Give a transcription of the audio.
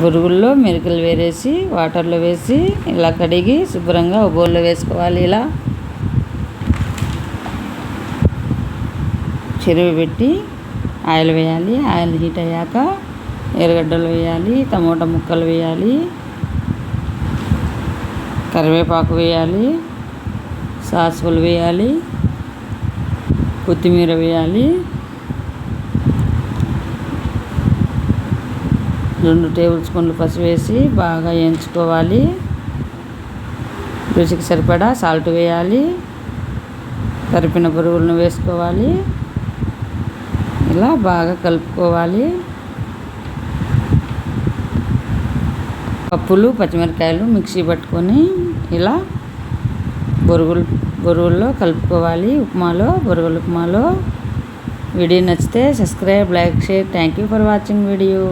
బొరుగుల్లో మెరికలు వేరేసి వాటర్లో వేసి ఇలా కడిగి శుభ్రంగా ఒక బౌల్లో వేసుకోవాలి. ఇలా చెరువు పెట్టి ఆయిల్ వేయాలి. ఆయిల్ హీట్ అయ్యాక ఎర్రగడ్డలు వేయాలి, టమోటా ముక్కలు వేయాలి, కరివేపాకు వేయాలి, సాసులు వేయాలి, కొత్తిమీర వేయాలి, 2 టేబుల్ స్పూన్లు పసుపు వేసి బాగా వేయించుకోవాలి. రుచికి సరిపడా సాల్ట్ వేయాలి. తరిపిన బొరుగులను వేసుకోవాలి. ఇలా బాగా కలుపుకోవాలి. పప్పులు పచ్చిమిరపకాయలు మిక్సీ పట్టుకొని ఇలా బొరుగుల్లో కలుపుకోవాలి. బొరుగుల ఉప్మాలో. వీడియో నచ్చితే subscribe, like, share. Thank you for watching video.